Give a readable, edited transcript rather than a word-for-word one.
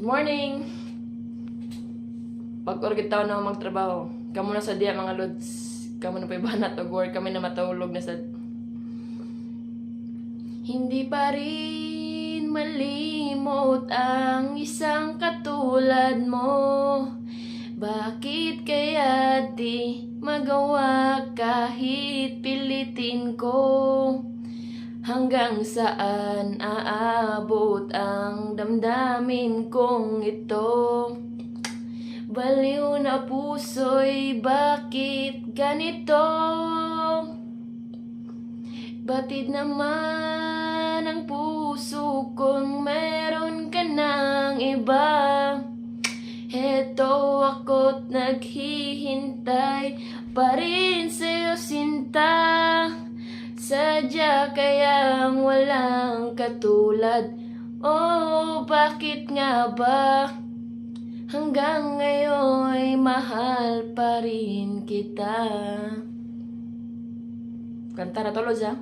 morning! Pag-orgit tao na magtrabaho. Kamu na sa diya mga lods. Kamu na paibanat og work. Kami na matulog na sa... Hindi pa rin malimot ang isang katulad mo. Bakit kaya di magawa kahit pilitin ko? Hanggang saan aabot ang damdamin kong ito? Baliw na puso'y bakit ganito? Batid naman ang puso kung meron ka ng iba. Heto ako't naghihintay pa rin sa'yo sinta. Sadya kayang walang katulad. Oh, bakit nga ba? Hanggang ngayon'y mahal pa rin kita. Kanta na tuloy siya.